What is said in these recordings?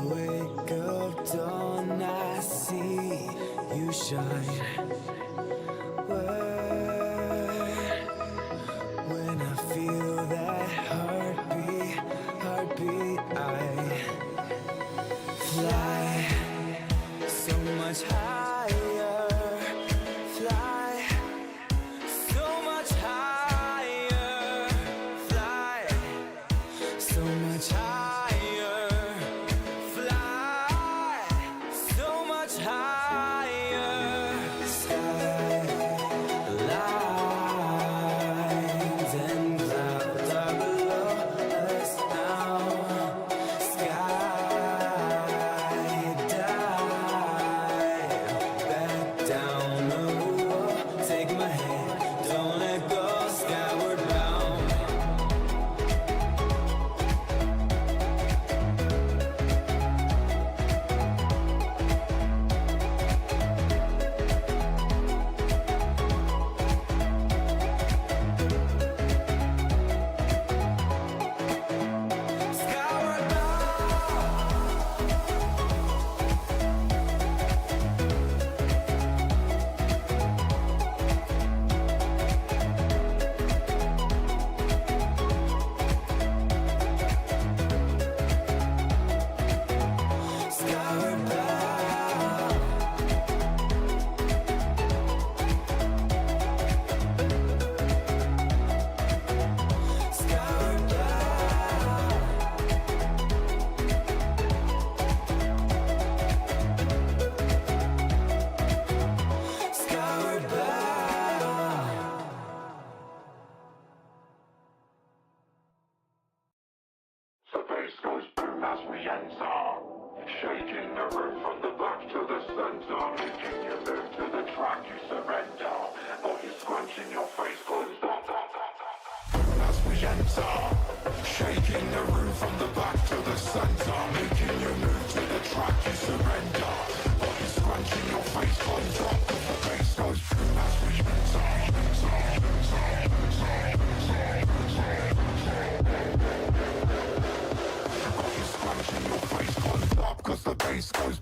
wake up dawn, I see you shine. When I feel that heartbeat, I fly so much higher, fly so much higher, fly so much higher, fly so much higher. Sky lines and clouds are below us now. Sky dive back down. Oh, take my hand, don't let go. Skyward bound. Skyward bound. Skyward bound. Skyward bound. Skyward bound. The bass goes boom as we enter, shaking the room from the back to the center, making you move to the track you surrender. Body scrunching your face closed up. Boom as we enter, shaking the room from the back to the center, making you move to the track you surrender. Body scrunching your face closed up. The bass goes boom as we enter. Scrunching your face closed up, cause the bass goes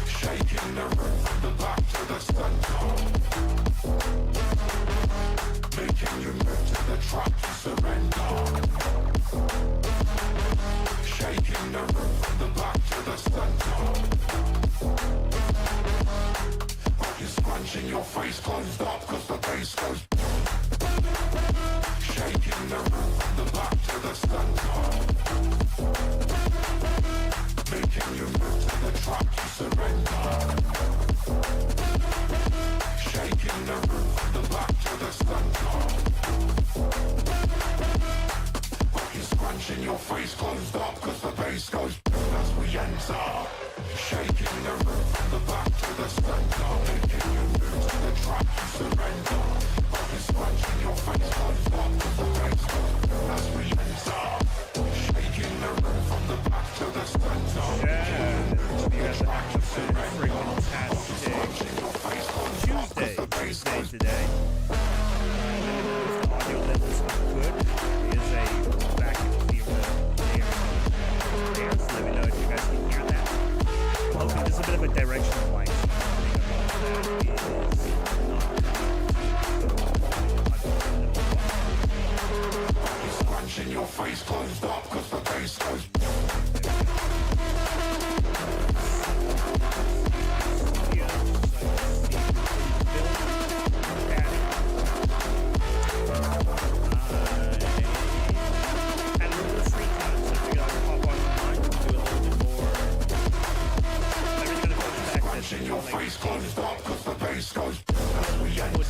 shaking the room from the back to the center, making you move to the track you surrender. Shaking the room from the back to the center. You're scrunching your face closed up, cause the bass goes shaking the room from the back to the center, making you move to the track you surrender. Shaking the room from the back to the center. You're scrunching your face closed up, cause the bass goes as we enter. Shaking the room from the back to the center, making you move to the track you surrender. You're scrunching your face closed up, cause the bass goes as we enter. Shaking the room from the back to the center, making you move to the track you surrender. You're scrunching your face closed up, cause the bass goes Today. The audio levels are good. There is a vacuum clearer there. So let me know if you guys can hear that. I'm hoping there's a bit of a directional light. You're scrunching your face closed up, cause the bass goes. Scrunching your face closed up, cause the bass goes. As we enter,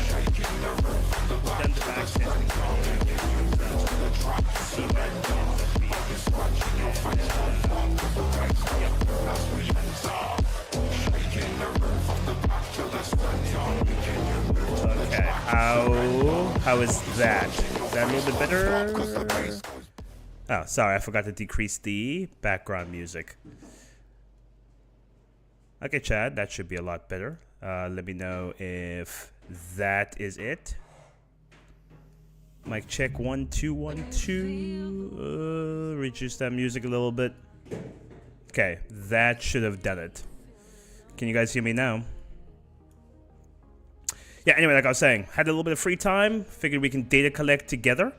shaking the room from the back to the center, making you move to the track to surrender. You're scrunching your face closed up, cause the bass goes. As we enter, shaking the room from the back to the center, making you move to the Okay, track to how is that? Is that a little bit better? Oh, sorry, I forgot to decrease the background music. Okay, Chad, that should be a lot better. Let me know if that is it. Mic check 1 2 1 2. Reduce that music a little bit. Okay, that should have done it. Can you guys hear me now? Yeah, anyway, like I was saying, had a little bit of free time. Figured we can data collect together.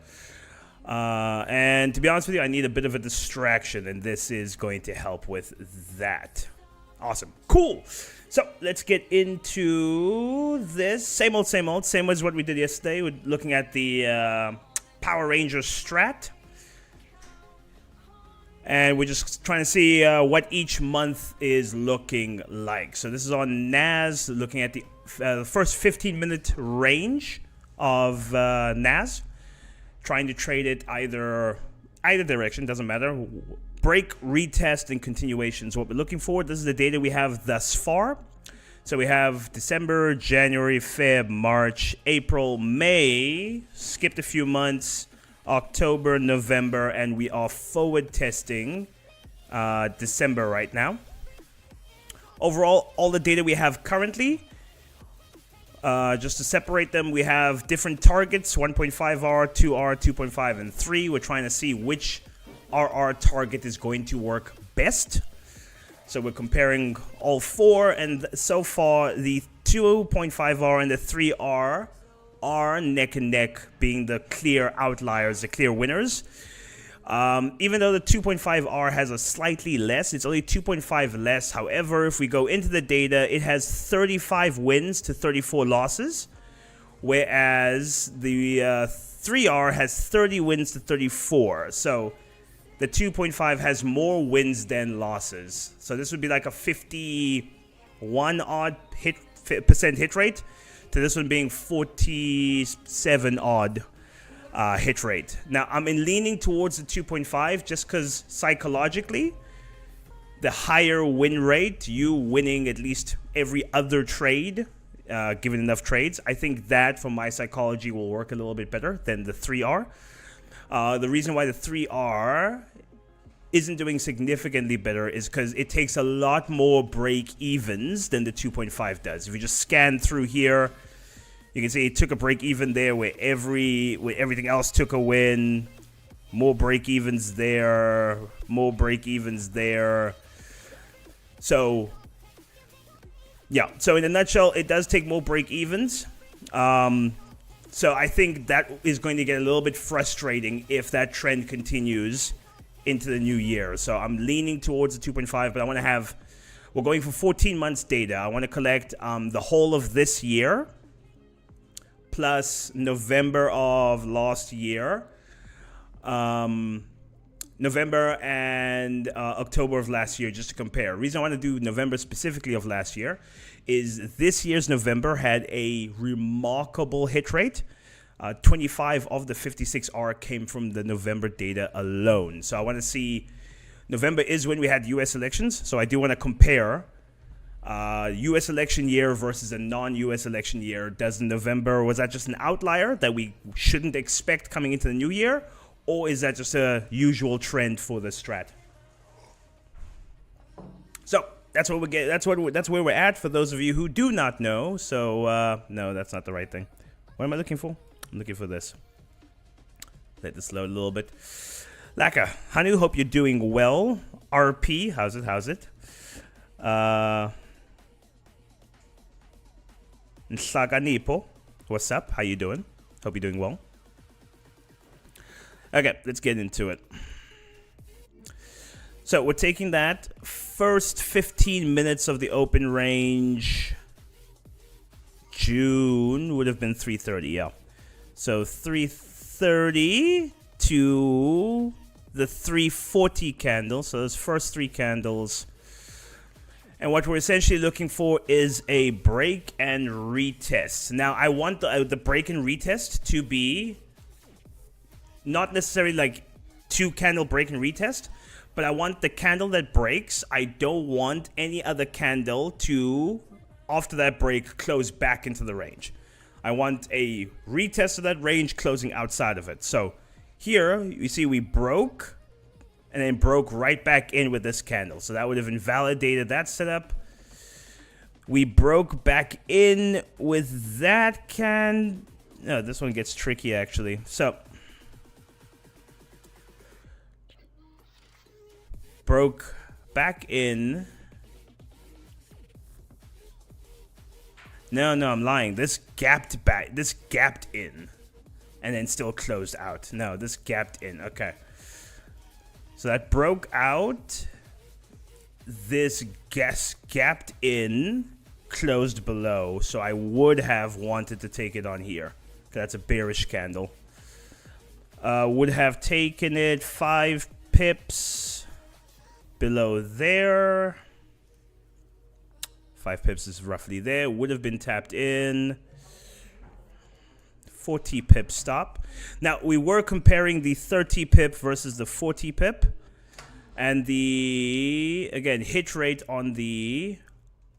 And to be honest with you, I need a bit of a distraction, and this is going to help with that. Awesome. Cool. So let's get into this. Same old, same as what we did yesterday. We're looking at the Power Ranger Strat. And we're just trying to see what each month is looking like. So this is on NAS, looking at the first 15-minute range of NAS. Trying to trade it either direction, doesn't matter. Break, retest, and continuations. What we're looking for, this is the data we have thus far. So we have December, January, Feb, March, April, May, skipped a few months, October, November, and we are forward testing December right now. Overall, all the data we have currently, just to separate them, we have different targets, 1.5R, 2R, 2.5, and 3. We're trying to see which RR target is going to work best. So we're comparing all four, and so far the 2.5R and the 3R are neck and neck, being the clear outliers, the clear winners. Even though the 2.5R has a slightly less, it's only 2.5 less. However, if we go into the data, it has 35 wins to 34 losses, whereas the 3R has 30 wins to 34. So the 2.5 has more wins than losses. So this would be like a 51 odd percent hit rate, to this one being 47 odd hit rate. Now I'm leaning towards the 2.5 just because psychologically, the higher win rate, you winning at least every other trade, given enough trades, I think that for my psychology will work a little bit better than the 3R. The reason why the 3R isn't doing significantly better is because it takes a lot more break evens than the 2.5 does. If you just scan through here, you can see it took a break even there where everything else took a win. More break evens there, more break evens there. So yeah, so in a nutshell, it does take more break evens. So I think that is going to get a little bit frustrating if that trend continues into the new year. So I'm leaning towards the 2.5, but I want to have, we're going for 14 months data. I want to collect the whole of this year plus November of last year, November and October of last year, just to compare. The reason I want to do November specifically of last year is this year's November had a remarkable hit rate. 25 of the 56R came from the November data alone. So I want to see, November is when we had US elections. So I do want to compare US election year versus a non-US election year. Does November, was that just an outlier that we shouldn't expect coming into the new year? Or is that just a usual trend for the strat? So that's what we get. That's where we're at for those of you who do not know. So no, that's not the right thing. What am I looking for? I'm looking for this. Let this load a little bit. Laka, Hanu, hope you're doing well. RP, how's it? Nsaganipo, what's up? How you doing? Hope you're doing well. Okay, let's get into it. So we're taking that first 15 minutes of the open range. June would have been 3:30, yeah. So 3:30 to the 3:40 candle. So those first three candles. And what we're essentially looking for is a break and retest. Now I want the break and retest to be not necessarily like 2 candle break and retest, but I want the candle that breaks. I don't want any other candle to, after that break, close back into the range. I want a retest of that range closing outside of it. So here you see we broke and then broke right back in with this candle. So that would have invalidated that setup. We broke back in with that No, this one gets tricky actually. So broke back in. No, I'm lying. This gapped in and then still closed out. No, this gapped in. Okay. So that broke out. This gapped in, closed below. So I would have wanted to take it on here. That's a bearish candle. Would have taken it 5 pips below there. 5 pips is roughly there. Would have been tapped in. 40 pip stop. Now, we were comparing the 30 pip versus the 40 pip. And the, again, hit rate on the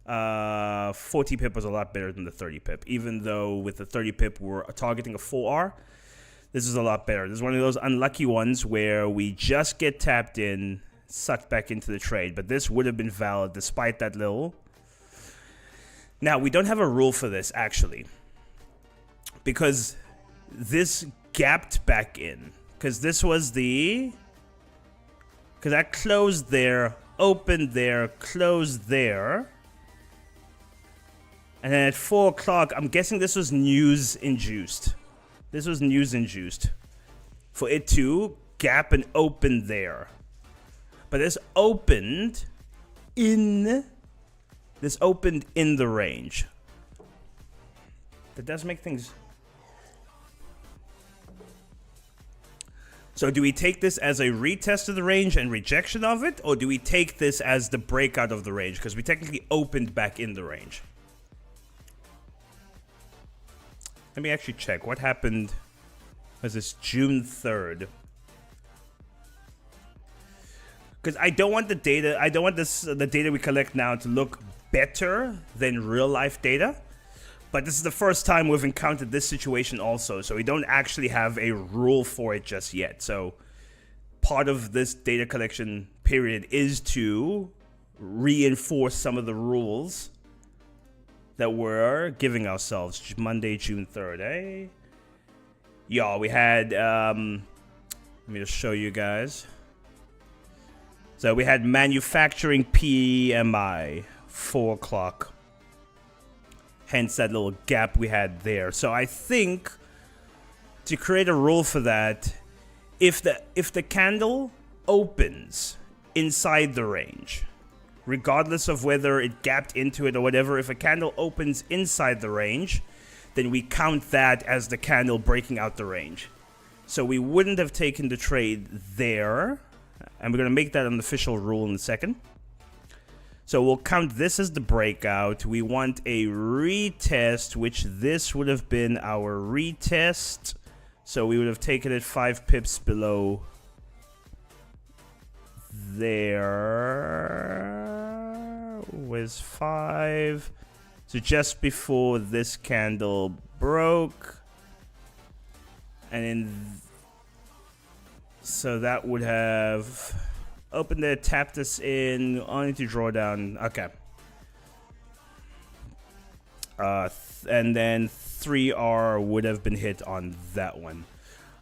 40 pip was a lot better than the 30 pip. Even though with the 30 pip, we're targeting a 4R. This is a lot better. This is one of those unlucky ones where we just get tapped in, sucked back into the trade. But this would have been valid despite that little. Now, we don't have a rule for this, actually. Because this gapped back in. Because this was the... Because that closed there, opened there, closed there. And then at 4 o'clock, I'm guessing this was news-induced. This was news-induced. For it to gap and open there. But this opened in... This opened in the range. That does make things... So do we take this as a retest of the range and rejection of it? Or do we take this as the breakout of the range? Because we technically opened back in the range. Let me actually check. What happened? Was this June 3rd? Because I don't want the data... I don't want the data we collect now to look better than real life data, but this is the first time we've encountered this situation also, so we don't actually have a rule for it just yet. So part of this data collection period is to reinforce some of the rules that we're giving ourselves. Monday, June 3rd, eh? Yeah, we had let me just show you guys. So we had manufacturing PMI 4 o'clock. Hence that little gap we had there. So I think to create a rule for that, if the candle opens inside the range, regardless of whether it gapped into it or whatever, if a candle opens inside the range, then we count that as the candle breaking out the range. So we wouldn't have taken the trade there. And we're going to make that an official rule in a second. So we'll count this as the breakout. We want a retest, which this would have been our retest. So we would have taken it 5 pips below there. Was 5. So just before this candle broke. And then... So that would have... Opened there, tapped us in, only to draw down. Okay. And then 3R would have been hit on that one.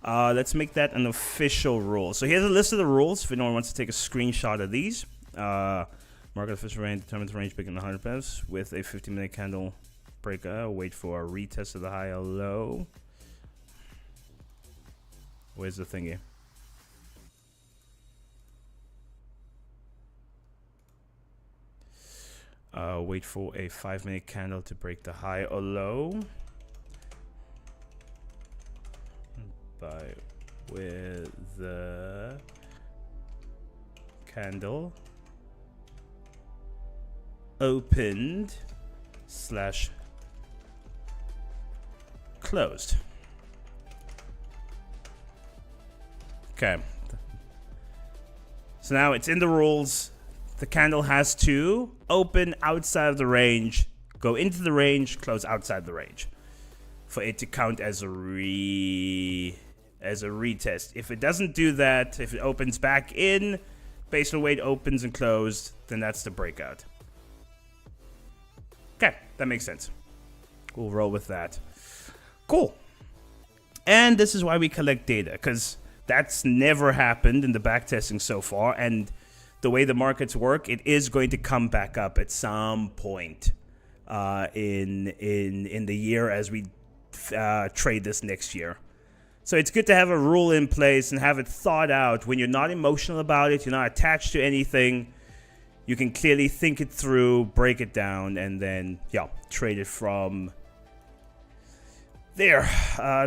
Let's make that an official rule. So here's a list of the rules if anyone wants to take a screenshot of these. Market official range determines range bigger than 100 pips with a 15-minute candle breaker. Wait for a retest of the high or low. Where's the thingy? Wait for a 5-minute candle to break the high or low. By where the candle opened / closed. Okay. So now it's in the rules. The candle has to open outside of the range, go into the range, close outside the range, for it to count as a retest. If it doesn't do that, if it opens back in, based on the way it opens and closed, then that's the breakout. Okay, that makes sense. We'll roll with that. Cool. And this is why we collect data, because that's never happened in the backtesting so far. And the way the markets work, it is going to come back up at some point in the year as we trade this next year. So it's good to have a rule in place and have it thought out. When you're not emotional about it, you're not attached to anything, you can clearly think it through, break it down, and then, trade it from there.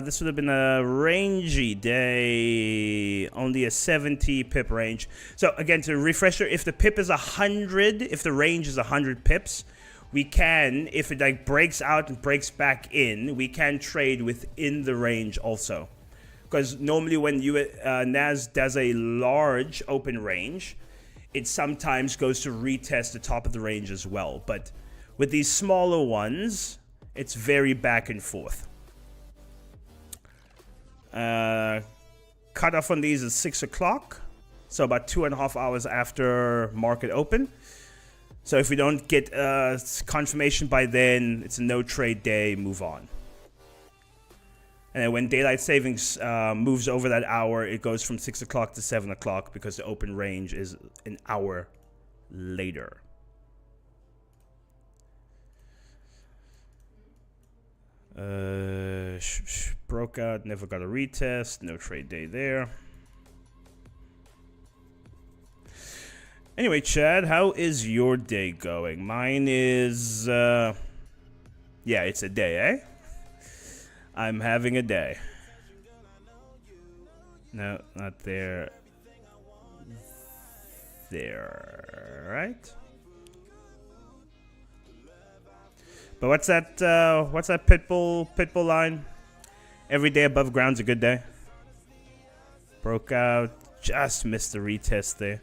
This would have been a rangy day, only a 70 pip range. So again, to refresher, if the pip is 100, if the range is 100 pips, we can, if it like breaks out and breaks back in, we can trade within the range also. Because normally when NAS does a large open range, it sometimes goes to retest the top of the range as well. But with these smaller ones, it's very back and forth. Cutoff on these is 6 o'clock. So about 2.5 hours after market open. So if we don't get confirmation by then, it's a no trade day, move on. And then when daylight savings moves over that hour, it goes from 6 o'clock to 7 o'clock because the open range is an hour later. Broke out, never got a retest, no trade day there. Anyway, Chad, how is your day going? Mine is, it's a day, eh? I'm having a day. No, not there. There, right? But what's that pitbull line? Every day above ground's a good day. Broke out, just missed the retest there.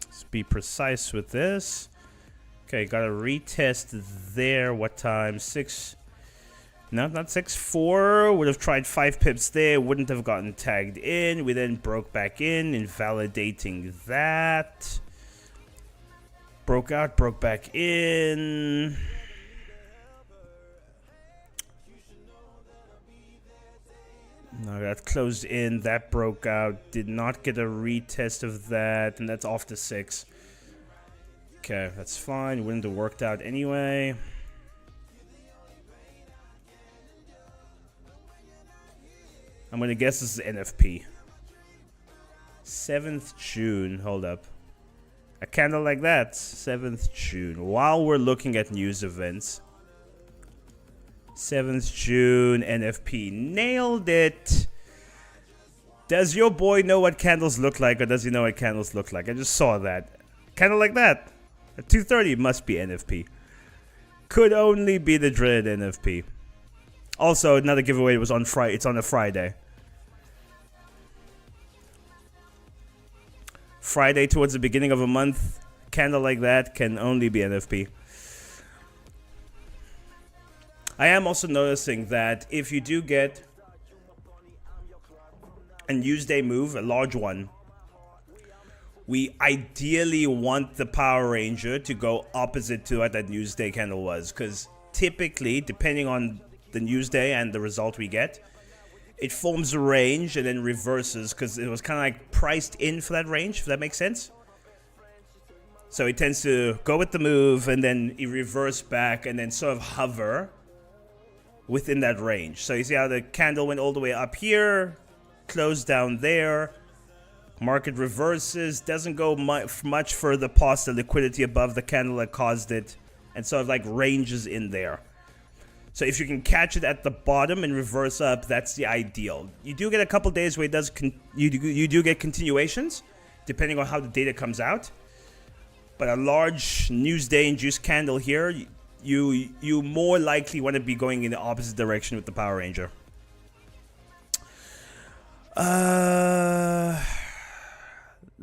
Let's be precise with this. Okay, got a retest there. What time? 6. No, not 6. 4. Would have tried 5 pips there. Wouldn't have gotten tagged in. We then broke back in, invalidating that. Broke out, broke back in. No, that closed in. That broke out. Did not get a retest of that. And that's off to 6. Okay, that's fine. Wouldn't have worked out anyway. I'm going to guess this is NFP. 7th June. Hold up. A candle like that. 7th June. While we're looking at news events. 7th June, NFP. Nailed it. Does your boy know what candles look like, or does he know what candles look like? I just saw that. Candle like that. At 2:30 must be NFP. Could only be the dreaded NFP. Also, another giveaway was on Friday. It's on a Friday. Friday towards the beginning of a month. Candle like that can only be NFP. I am also noticing that if you do get a Newsday move, a large one, we ideally want the Power Ranger to go opposite to what that Newsday candle was. Because typically, depending on the Newsday and the result we get, it forms a range and then reverses because it was kind of like priced in for that range, if that makes sense. So it tends to go with the move and then it reverse back and then sort of hover within that range. So you see how the candle went all the way up here, closed down there, market reverses, doesn't go much further past the liquidity above the candle that caused it, and sort of like ranges in there. So if you can catch it at the bottom and reverse up, that's the ideal. You do get a couple days where it does you do get continuations, depending on how the data comes out. But a large Newsday induced candle here, you more likely want to be going in the opposite direction with the Power Ranger.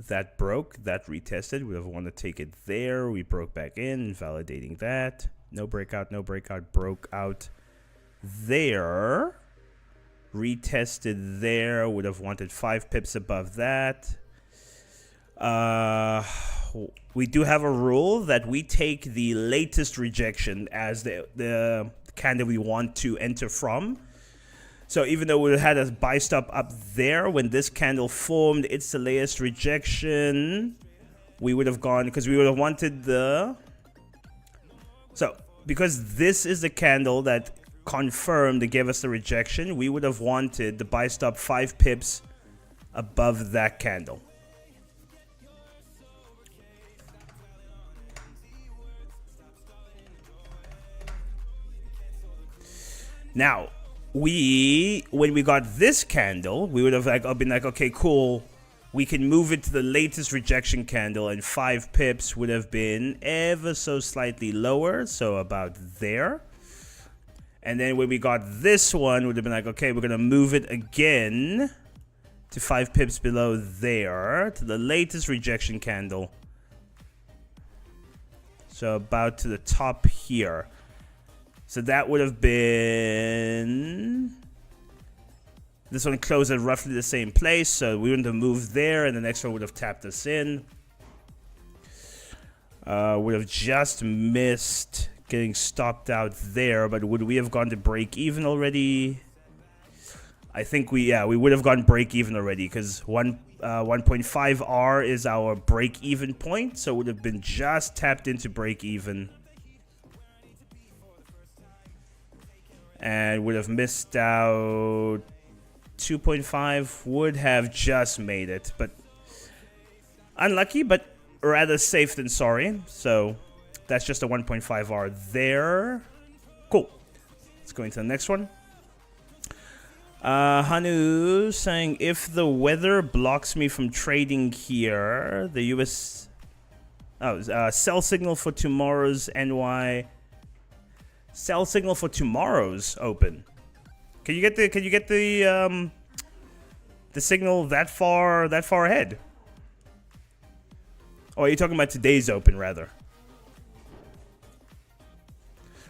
That broke. That retested. We have wanted to take it there. We broke back in, validating that. No breakout, no breakout. Broke out there. Retested there. Would have wanted 5 pips above that. We do have a rule that we take the latest rejection as the candle we want to enter from. So even though we had a buy stop up there, when this candle formed, it's the latest rejection, we would have gone, because we would have wanted the... So, because this is the candle that confirmed, that gave us the rejection, we would have wanted the buy stop 5 pips above that candle. Now, when we got this candle, we would have been like, okay, cool. We can move it to the latest rejection candle, and 5 pips would have been ever so slightly lower, so about there. And then when we got this one, would have been like, okay, we're gonna move it again to 5 pips below there to the latest rejection candle. So about to the top here. So that would have been... This one closed at roughly the same place, so we wouldn't have moved there, and the next one would have tapped us in. Would have just missed getting stopped out there, but would we have gone to break even already? I think we would have gone break even already, because 1.5 R is our break even point, so it would have been just tapped into break even. And would have missed out 2.5, would have just made it, but unlucky, but rather safe than sorry. So that's just a 1.5 R there. Cool. Let's go into the next one. Hanu saying, if the weather blocks me from trading here, the US sell signal for tomorrow's NY. Sell signal for tomorrow's open. Can you get the signal that far ahead? Oh, are you talking about today's open rather?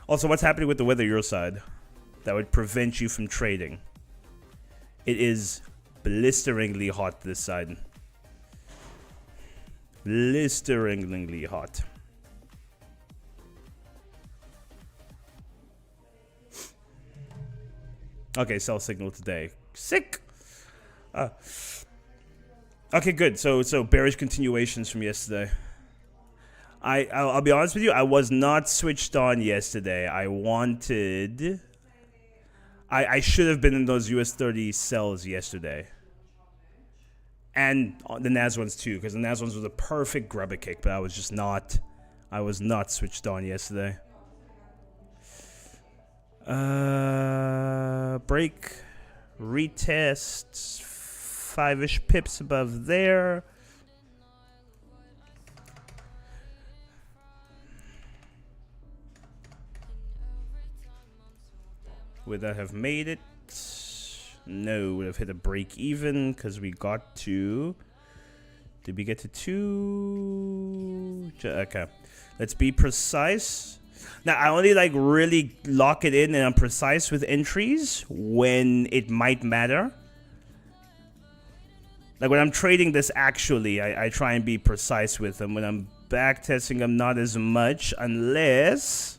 Also, what's happening with the weather your side that would prevent you from trading? It is blisteringly hot this side. Blisteringly hot. Okay, sell signal today. Sick. Okay, good. So bearish continuations from yesterday. I'll be honest with you. I was not switched on yesterday. I should have been in those US 30 sells yesterday, and the NAS ones too, because the NAS ones was a perfect grubber kick. But I was not switched on yesterday. Break, retest, 5-ish pips above there. Would that have made it? No, would have hit a break even because we got to. Did we get to 2? Okay, let's be precise. Now, I only really lock it in and I'm precise with entries when it might matter. Like when I'm trading this actually, I try and be precise with them. When I'm backtesting them, not as much unless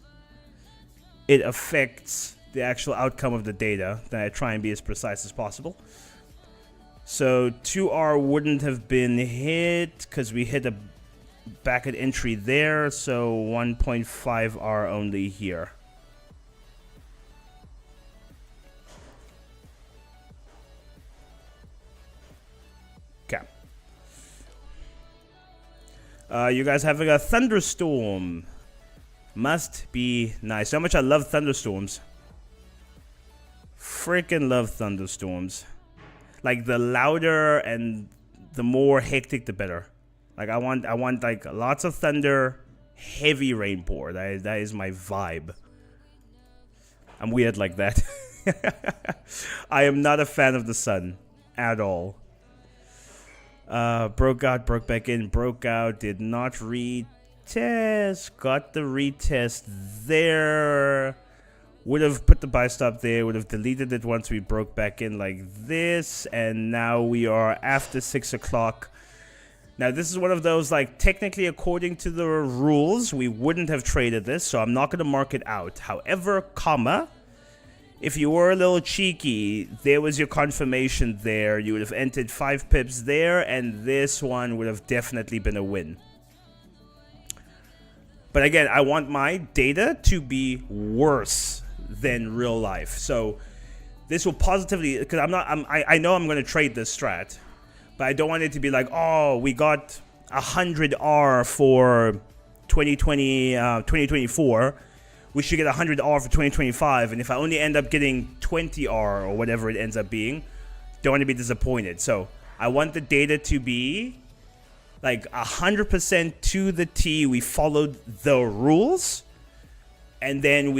it affects the actual outcome of the data. Then I try and be as precise as possible. So 2R wouldn't have been hit because we hit a back at entry there, so 1.5R only here. Okay. You guys having a thunderstorm? Must be nice. How much I love thunderstorms. Freaking love thunderstorms. Like the louder and the more hectic, the better. Like I want like lots of thunder, heavy rain pour. That is my vibe. I'm weird like that. I am not a fan of the sun at all. Broke out, broke back in, broke out, did not retest. Got the retest there. Would have put the buy stop there, would have deleted it once we broke back in like this, and now we are after 6 o'clock. Now, this is one of those, like, technically, according to the rules, we wouldn't have traded this, so I'm not going to mark it out. However, comma, if you were a little cheeky, there was your confirmation there. You would have entered 5 pips there, and this one would have definitely been a win. But again, I want my data to be worse than real life. So this will positively, because I know I'm going to trade this strat, but I don't want it to be like, oh, we got 100 R for 2024. We should get 100 R for 2025. And if I only end up getting 20 R or whatever it ends up being, don't want to be disappointed. So I want the data to be like 100% to the T. We followed the rules. And then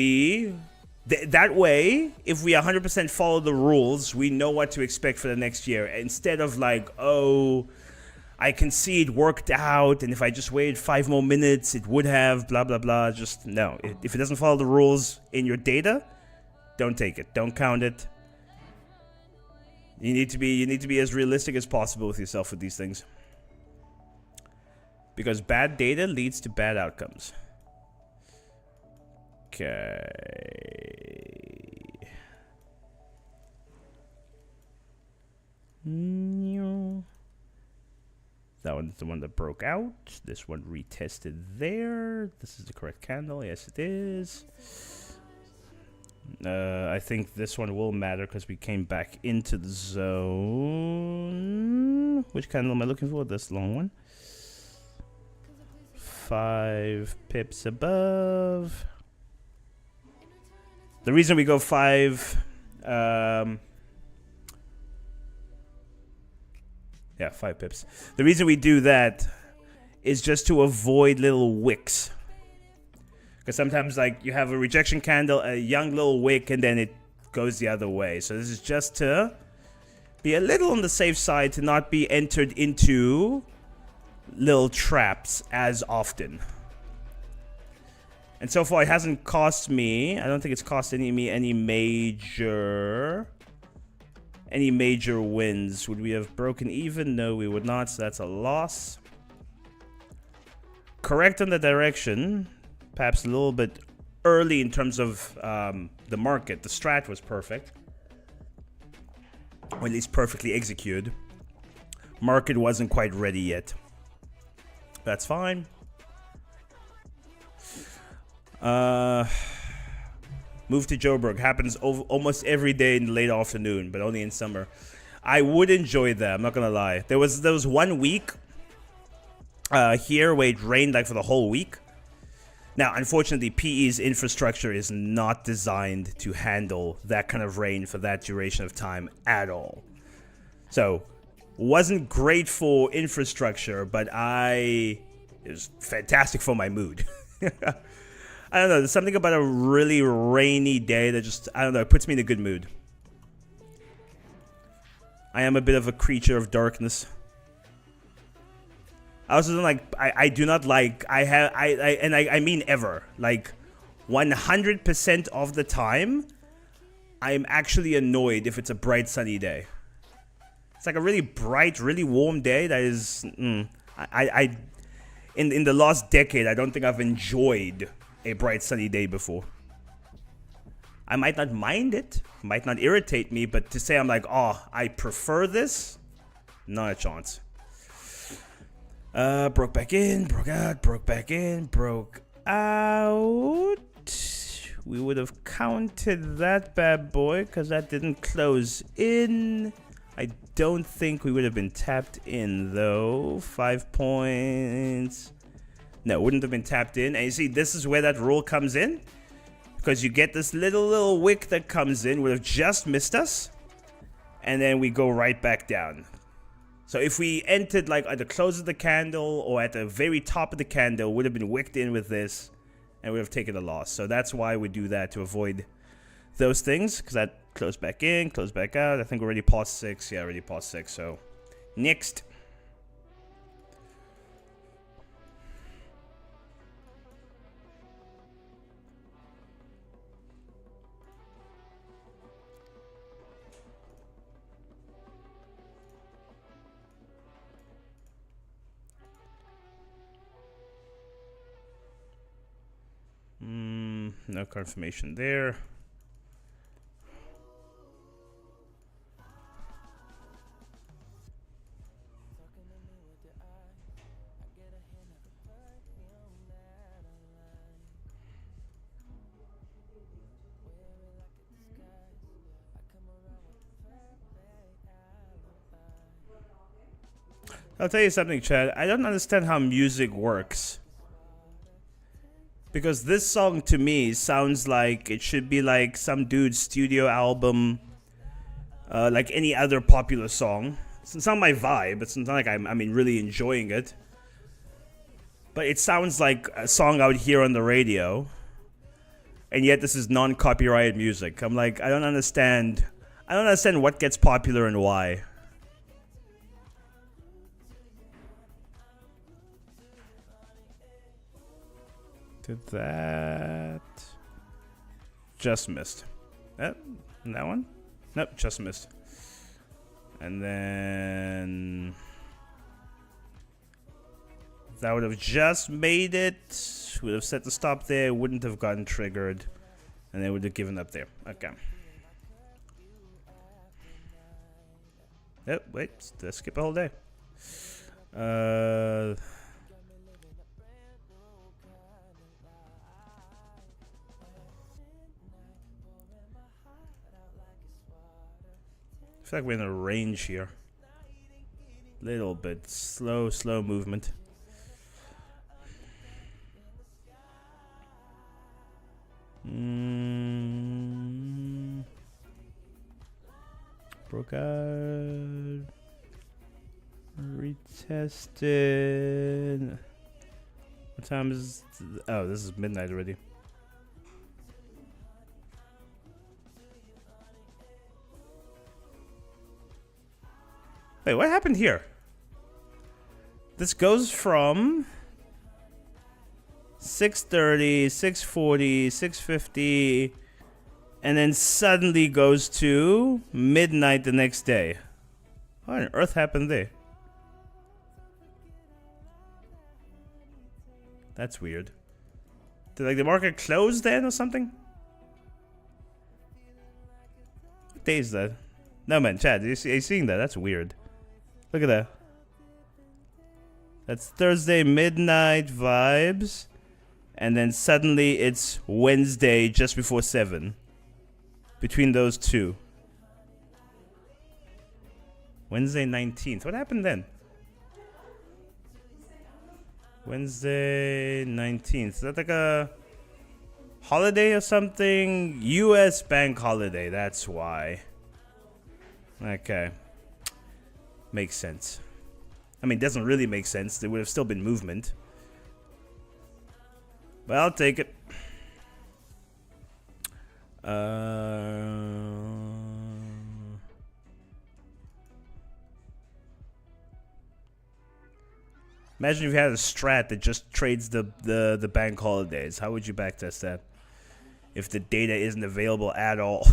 that way, if we 100% follow the rules, we know what to expect for the next year. Instead of like, oh, I can see it worked out, and if I just waited 5 more minutes, it would have, blah, blah, blah. Just, no. If it doesn't follow the rules in your data, don't take it. Don't count it. You need to be as realistic as possible with yourself with these things. Because bad data leads to bad outcomes. Okay. That one's the one that broke out. This one retested there. This is the correct candle. Yes, it is. I think this one will matter because we came back into the zone. Which candle am I looking for? This long one. 5 pips above. The reason we go 5, yeah, 5 pips. The reason we do that is just to avoid little wicks. Because sometimes, like, you have a rejection candle, a young little wick, and then it goes the other way. So this is just to be a little on the safe side, to not be entered into little traps as often. And so far, it hasn't cost me. I don't think it's cost any major wins. Would we have broken even? No, we would not. So that's a loss. Correct on the direction. Perhaps a little bit early in terms of the market. The strat was perfect, or at least perfectly executed. Market wasn't quite ready yet. That's fine. Move to Joburg happens almost every day in the late afternoon, but only in summer. I would enjoy that. I'm not gonna lie. There was 1 week here where it rained like for the whole week. Now, unfortunately, PE's infrastructure is not designed to handle that kind of rain for that duration of time at all. So, wasn't great for infrastructure, but it was fantastic for my mood. I don't know, there's something about a really rainy day that just, I don't know, it puts me in a good mood. I am a bit of a creature of darkness. I also don't like, I do not like, I mean ever, like 100% of the time, I'm actually annoyed if it's a bright sunny day. It's like a really bright, really warm day that is, in the last decade, I don't think I've enjoyed a bright sunny day before. I might not mind it, might not irritate me, but to say I'm like, oh, I prefer this, not a chance. Broke back in, broke out, broke back in, broke out. We would have counted that bad boy because that didn't close in. I don't think we would have been tapped in though. 5 points. No, it wouldn't have been tapped in. And you see, this is where that rule comes in. Because you get this little wick that comes in. Would have just missed us. And then we go right back down. So if we entered like at the close of the candle or at the very top of the candle, would have been wicked in with this. And would have taken a loss. So that's why we do that, to avoid those things. Because that close back in, close back out. I think we're already past 6. Yeah, already past 6. So next. No confirmation there. I'll tell you something, Chad. I don't understand how music works. Because this song to me sounds like it should be like some dude's studio album, like any other popular song. It's not my vibe. It's not like I'm really enjoying it. But it sounds like a song out here on the radio. And yet this is non-copyrighted music. I'm like, I don't understand what gets popular and why. Did that just missed. That one? Nope, just missed. And then that would have just made it. Would have set the stop there, wouldn't have gotten triggered, and they would have given up there. Okay. Yep, wait, let's skip a whole day. I feel like we're in a range here. Little bit slow movement. Broke out. Retested. What time is? Oh, this is midnight already. Wait, what happened here? This goes from 6:30, 6:40, 6:50, and then suddenly goes to midnight the next day. What on earth happened there? That's weird. Did like the market close then or something? What day is that? No man, Chad, are you seeing that? That's weird. Look at that. That's Thursday midnight vibes. And then suddenly it's Wednesday just before 7. Between those two. Wednesday 19th. What happened then? Wednesday 19th. Is that like a holiday or something? US bank holiday. That's why. Okay. Makes sense. I mean, it doesn't really make sense. There would have still been movement. But I'll take it. Imagine if you had a strat that just trades the bank holidays. How would you backtest that? If the data isn't available at all.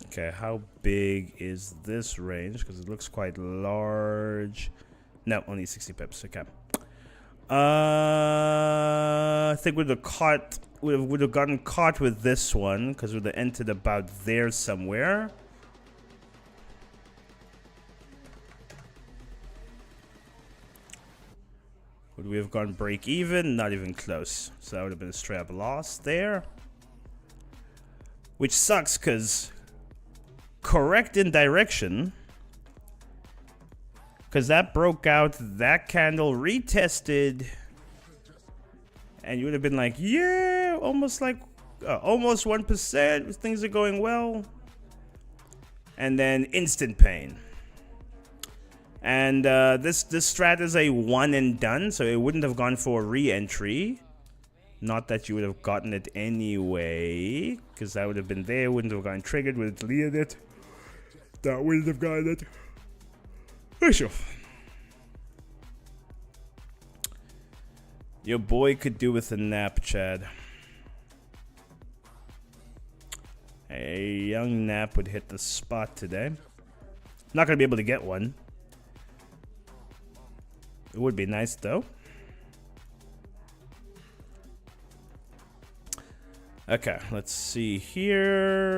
Okay, how big is this range? Because it looks quite large. No, only 60 pips. Okay. I think we'd have gotten caught with this one because we'd have entered about there somewhere. Would we have gone break even? Not even close. So that would have been a straight up loss there. Which sucks because correct in direction, because that broke out, that candle retested, and you would have been like, yeah, almost 1%, things are going well, and then instant pain. And this strat is a one and done, so it wouldn't have gone for a re-entry. Not that you would have gotten it anyway, because that would have been there, wouldn't have gotten triggered, would have deleted it. That wouldn't have gotten it. For sure. Your boy could do with a nap, Chad. A young nap would hit the spot today. Not going to be able to get one. It would be nice though. Okay, let's see here.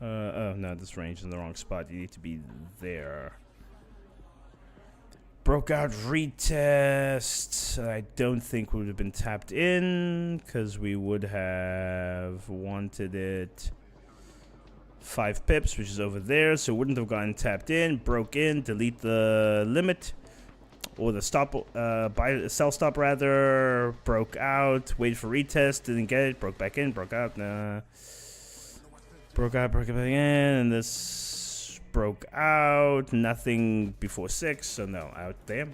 Oh no, this range is in the wrong spot. You need to be there. Broke out retest. I don't think we would have been tapped in because we would have wanted it 5 pips, which is over there, so wouldn't have gotten tapped in. Broke in, delete the limit or the stop, sell stop rather. Broke out, wait for retest, didn't get it. Broke back in, broke out. Broke out, broke back in, and this broke out. Nothing before 6, so no, out there.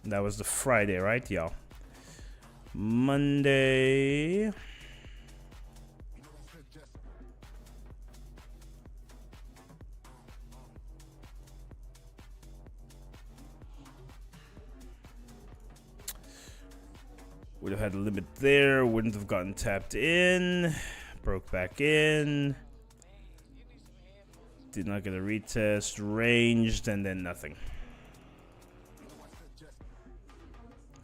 That was the Friday, right, y'all? Monday. Would have had a limit there, wouldn't have gotten tapped in. Broke back in. Did not get a retest, ranged, and then nothing.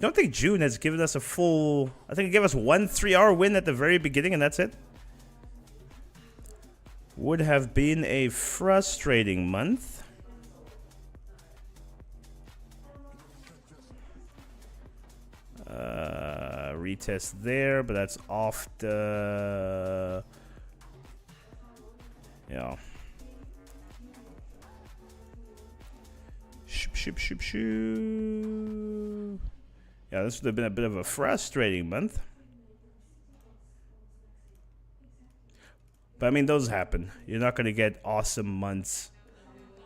Don't think June has given us a full... I think it gave us 1 3-hour win at the very beginning, and that's it. Would have been a frustrating month. Retest there, but that's off the... Yeah. Shoo. Yeah, this would have been a bit of a frustrating month. But I mean, those happen. You're not going to get awesome months.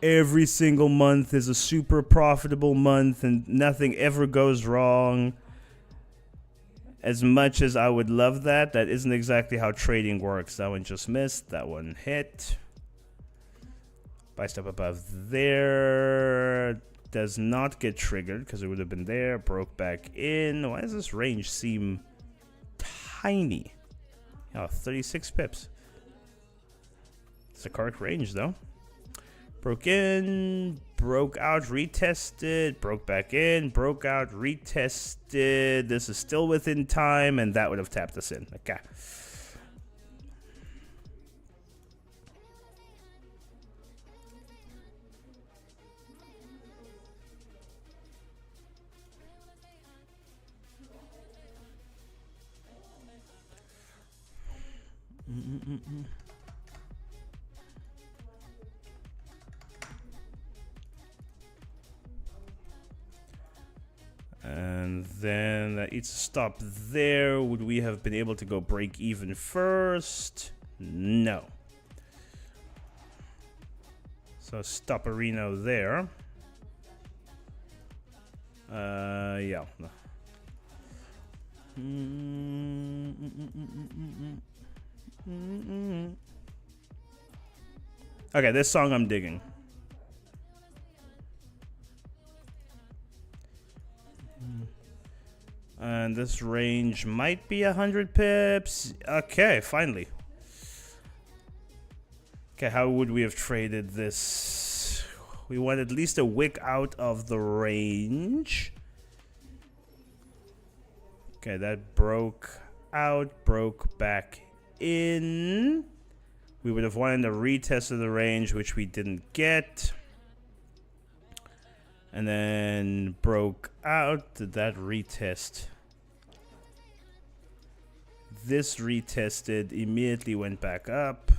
Every single month is a super profitable month and nothing ever goes wrong. As much as I would love that, that isn't exactly how trading works. That one just missed. That one hit. Buy stop above there. Does not get triggered because it would have been there. Broke back in. Why does this range seem tiny? Oh, 36 pips. It's a correct range though. Broke in, broke out, retested, broke back in, broke out, retested. This is still within time, and that would have tapped us in. Okay. And then that eats a stop there. Would we have been able to go break even first? No. So stopperino there. Yeah. Okay, this song I'm digging. And this range might be 100 pips. Okay, finally. Okay, how would we have traded this? We want at least a wick out of the range. Okay, that broke out, broke back in. We would have wanted a retest of the range, which we didn't get. And then broke out. Did that retest? This retested, immediately went back up.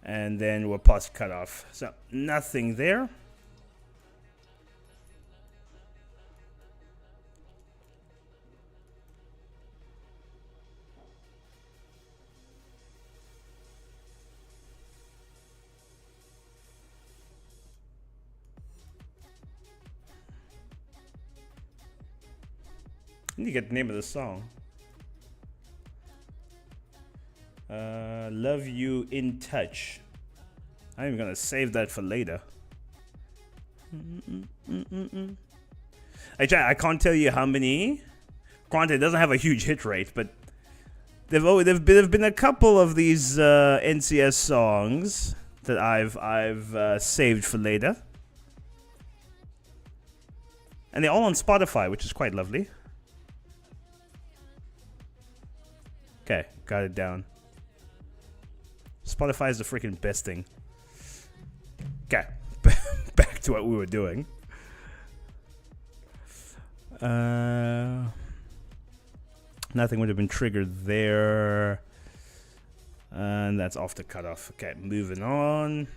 And then we're past cutoff. So nothing there. I need to get the name of the song. Love You in Touch. I'm even gonna save that for later. I can't tell you how many. Granted, it doesn't have a huge hit rate, but there've been a couple of these NCS songs that I've saved for later. And they're all on Spotify, which is quite lovely. Okay, got it down. Spotify is the freaking best thing. Okay, back to what we were doing. Nothing would have been triggered there. And that's off the cutoff. Okay, moving on.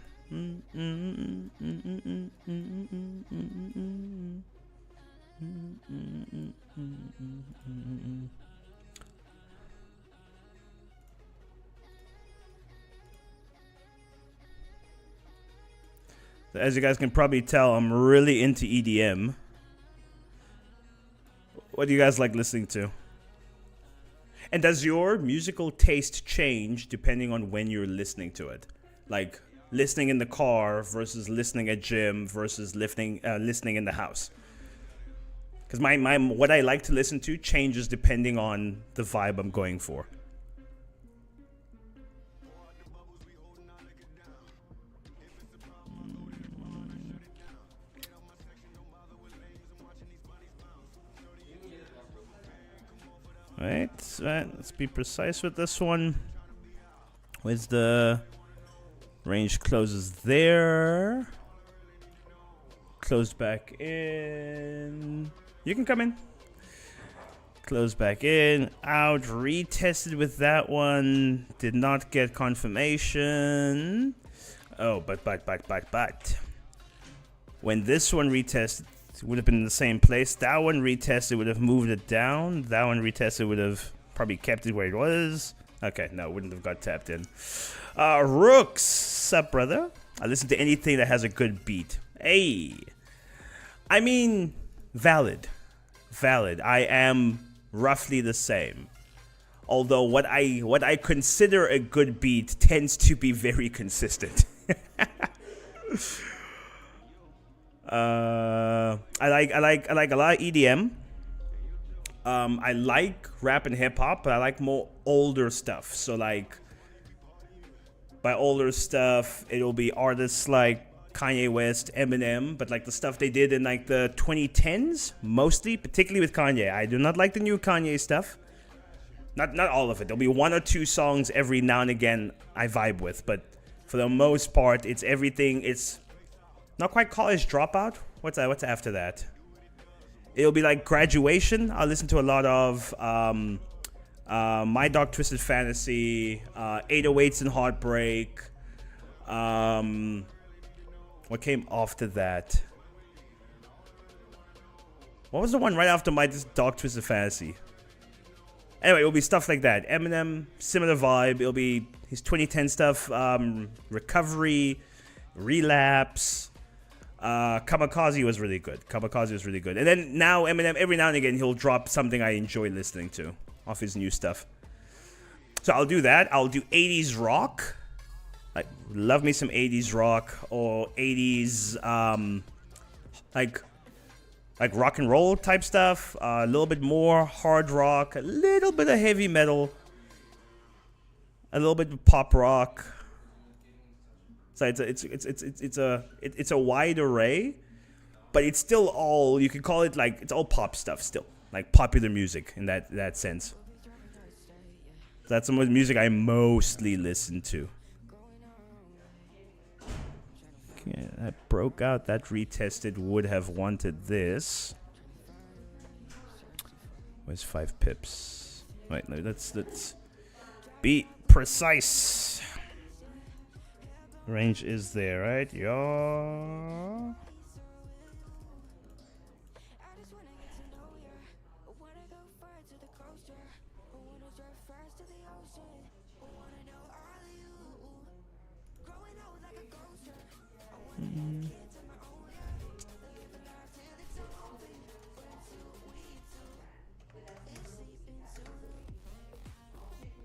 As you guys can probably tell, I'm really into EDM. What do you guys like listening to? And does your musical taste change depending on when you're listening to it? Like listening in the car versus listening at gym versus listening in the house? Because my what I like to listen to changes depending on the vibe I'm going for. Right, let's be precise with this one. Where's the range closes there? Closed back in. You can come in. Closed back in, out, retested with that one. Did not get confirmation. Oh, but. When this one retested, it would have been in the same place. That one retested would have moved it down. That one retested would have probably kept it where it was. Okay, no, wouldn't have got tapped in. Rooks, sup, brother? I listen to anything that has a good beat. Hey, I mean, valid. I am roughly the same. Although what I consider a good beat tends to be very consistent. I like a lot of EDM. I like rap and hip hop, but I like more older stuff. So like by older stuff, it'll be artists like Kanye West, Eminem, but like the stuff they did in like the 2010s, mostly, particularly with Kanye. I do not like the new Kanye stuff. Not all of it. There'll be one or two songs every now and again I vibe with, but for the most part, it's everything. It's not quite College Dropout. What's after that? It'll be like Graduation. I'll listen to a lot of My Dark Twisted Fantasy, 808s and Heartbreak. What came after that? What was the one right after My Dark Twisted Fantasy? Anyway, it'll be stuff like that. Eminem, similar vibe. It'll be his 2010 stuff. Recovery, Relapse. Kamikaze was really good. And then now Eminem, every now and again, he'll drop something I enjoy listening to off his new stuff. So I'll do that. I'll do 80s rock. Like, love me some 80s rock or 80s, like rock and roll type stuff. A little bit more hard rock, a little bit of heavy metal, a little bit of pop rock. So it's a wide array, but it's still all, you could call it like, it's all pop stuff still, like popular music in that sense. That's some of the music I mostly listen to. Okay, that broke out, that retested, would have wanted this. Where's 5 pips? Wait, no, let's be precise. Range is there, right? Yeah.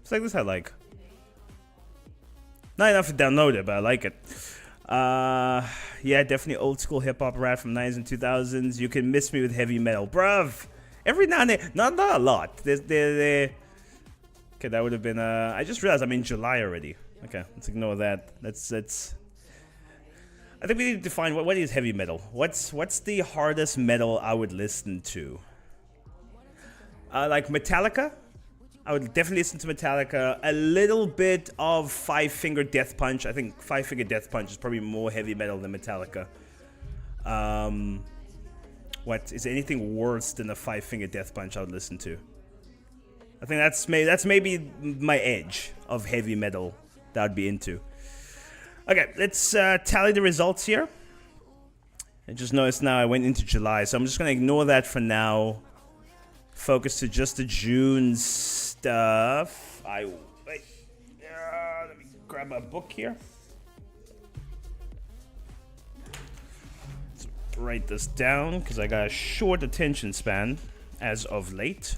It's like this I like. Not enough to download it, but I like it. Yeah, definitely old school hip hop rap from 90s and 2000s. You can miss me with heavy metal, bruv. Every now and then, not a lot. Okay, that would have been. I just realized I'm in July already. Okay, let's ignore that. Let's I think we need to define what is heavy metal. What's the hardest metal I would listen to? Like Metallica. I would definitely listen to Metallica. A little bit of Five Finger Death Punch. I think Five Finger Death Punch is probably more heavy metal than Metallica. What is anything worse than a Five Finger Death Punch I would listen to? I think that's maybe my edge of heavy metal that I'd be into. Okay, let's tally the results here. I just noticed now I went into July, so I'm just gonna ignore that for now. Focus to just the June stuff. Let me grab a book here. Let's write this down because I got a short attention span as of late.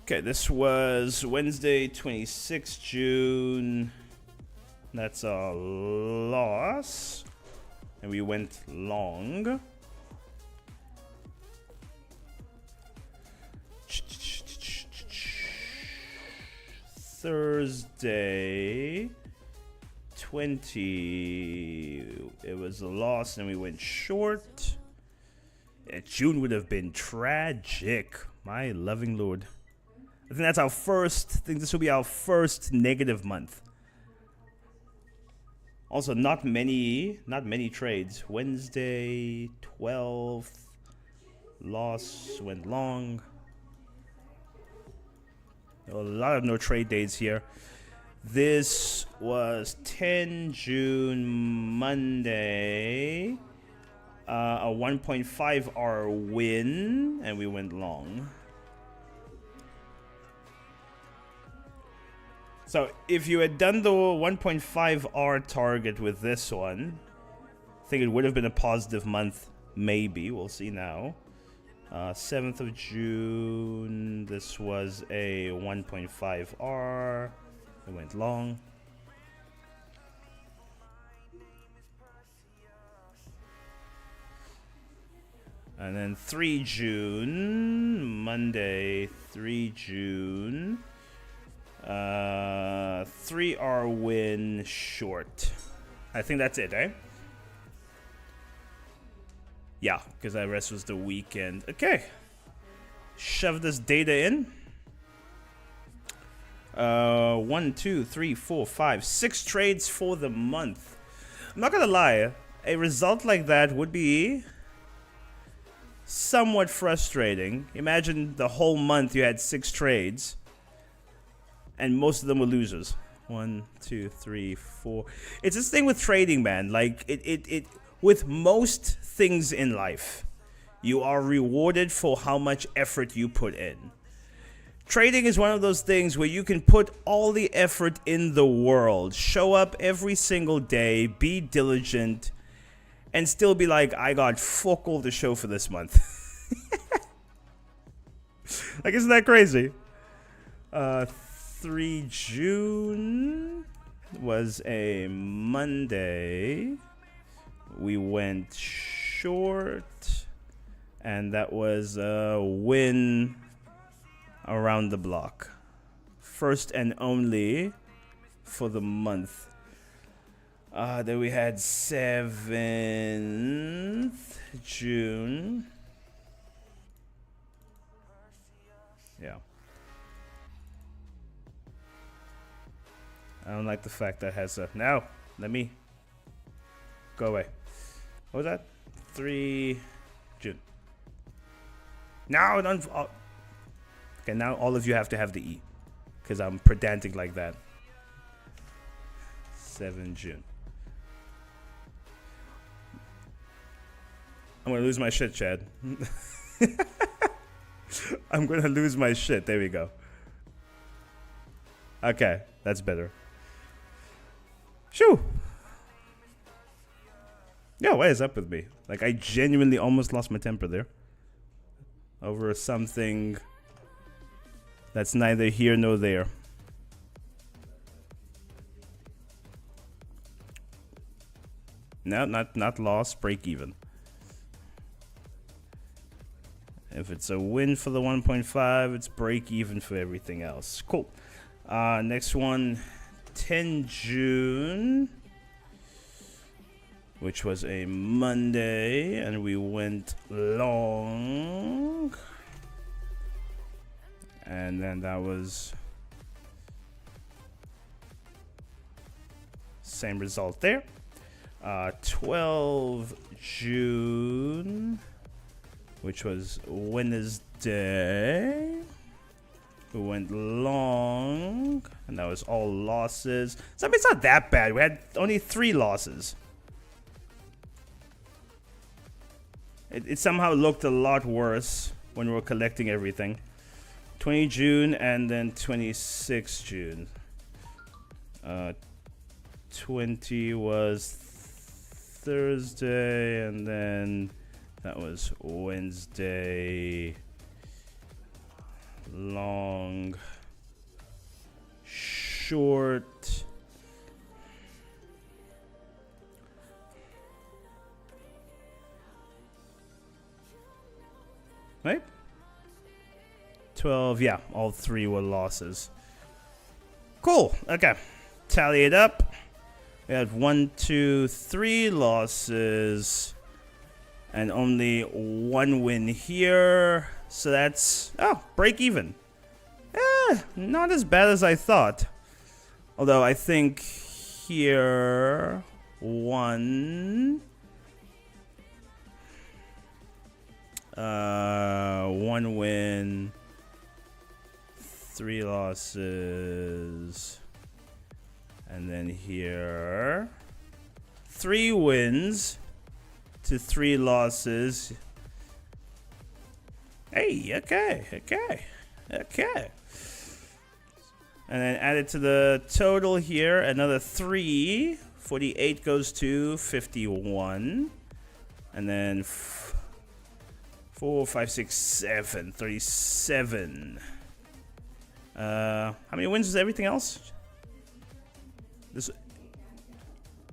Okay, this was Wednesday, 26 June. That's a loss. And we went long. Thursday, 20. It was a loss and we went short. Yeah, June would have been tragic. My loving Lord. I think that's our first. I think this will be our first negative month. Also, not many trades. Wednesday, 12th, loss, went long. A lot of no trade days here. This was 10 June, Monday. A 1.5 hour win, and we went long. So if you had done the 1.5 hour target with this one, I think it would have been a positive month. Maybe. We'll see now. 7th of June. This was a 1.5 R. It went long. And then 3 June. Monday, 3 June. 3R win short. I think that's it, eh? Yeah, because that rest was the weekend. Okay. Shove this data in. 1, 2, 3, 4, 5, 6 trades for the month. I'm not gonna lie, a result like that would be somewhat frustrating. Imagine the whole month you had 6 trades. And most of them were losers. 1, 2, 3, 4. It's this thing with trading, man. Like it with most things in life, you are rewarded for how much effort you put in. Trading is one of those things where you can put all the effort in the world, show up every single day, be diligent, and still be like, I got fuck all to show for this month. Like, isn't that crazy? 3 June was a Monday. We went short, and that was a win around the block. First and only for the month. Then we had 7th June. Yeah. I don't like the fact that has a... Now, let me... Go away. What was that? 3 June. Now, don't... Oh. Okay, now all of you have to have the E. Because I'm pedantic like that. 7 June. I'm going to lose my shit, Chad. I'm going to lose my shit. There we go. Okay, that's better. Shoo! Yo, what is up with me? Like, I genuinely almost lost my temper there. Over something that's neither here nor there. No, not loss, break even. If it's a win for the 1.5, it's break even for everything else. Cool. Next one, 10 June. which was a Monday, and we went long. And then that was same result there. 12 June, which was Wednesday. We went long, and that was all losses. So I mean, it's not that bad. We had only 3 losses. It somehow looked a lot worse when we were collecting everything. 20 June and then 26 June. 20 was Thursday, and then that was Wednesday. Long, short. Right? 12, yeah, all 3 were losses. Cool. Okay. Tally it up. We had 1, 2, 3 losses and only 1 win here. So that's, break even. Not as bad as I thought. Although I think here, 1 win, 3 losses, and then here 3 wins to 3 losses. Hey, okay. And then added to the total here, another 3. 48 goes to 51. And then 4, 5, 6, 7, 37. How many wins is everything else?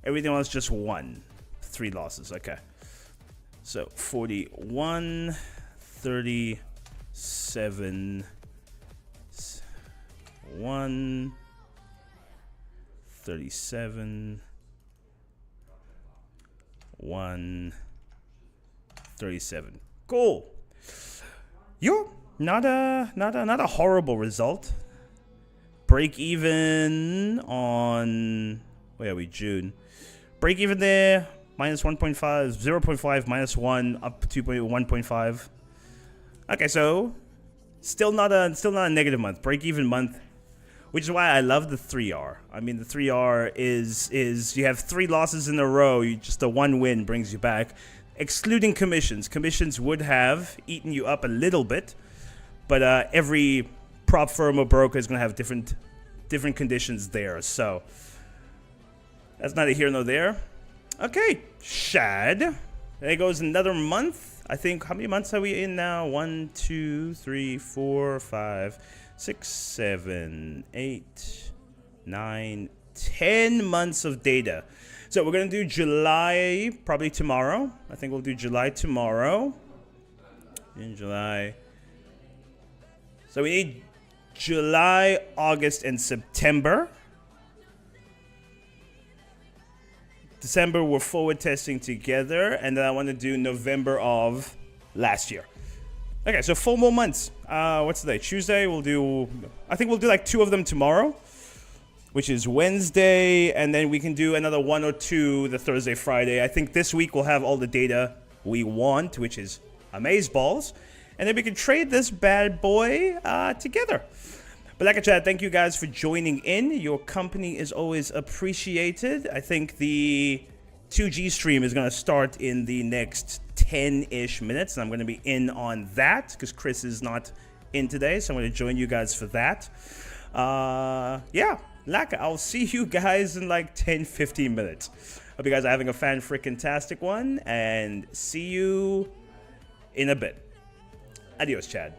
Everything else just 1. 3 losses, okay. So 41, 37, 1, 37, 1, 37. Cool. Not a horrible result. Break even on, where are we? June. Break even there. Minus 1.5, 0.5, minus 1, up 1.5. Okay, so still not a negative month. Break even month, which is why I love the 3R. I mean, the 3R is you have 3 losses in a row. Just the 1 win brings you back, excluding commissions. Commissions would have eaten you up a little bit, but every prop firm or broker is going to have different conditions there. So that's neither here nor there. Okay, Shad. There goes another month. I think, how many months are we in now? 1, 2, 3, 4, 5, 6, 7, 8, 9, 10 months of data. So we're going to do July probably tomorrow. I think we'll do July tomorrow. In July. So we need July, August, and September. December, we're forward testing together, and then I want to do November of last year. Okay, so 4 more months. What's today? Tuesday. I think we'll do like 2 of them tomorrow, which is Wednesday, and then we can do another 1 or 2 the Thursday, Friday. I think this week we'll have all the data we want, which is amazeballs, and then we can trade this bad boy together. But like I said, thank you guys for joining in. Your company is always appreciated. I think the 2G stream is going to start in the next 10-ish minutes, and I'm going to be in on that because Chris is not in today, so I'm going to join you guys for that. Yeah, I'll see you guys in like 10-15 minutes. Hope you guys are having a fan-frickin-tastic one, and see you in a bit. Adios, Chad.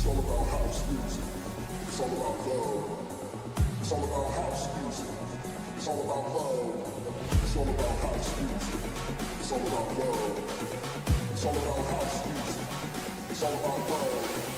It's all about house music. It's all about love. It's all about house music. It's all about love. It's all about house music. It's all about love. It's all about house music. It's all about love.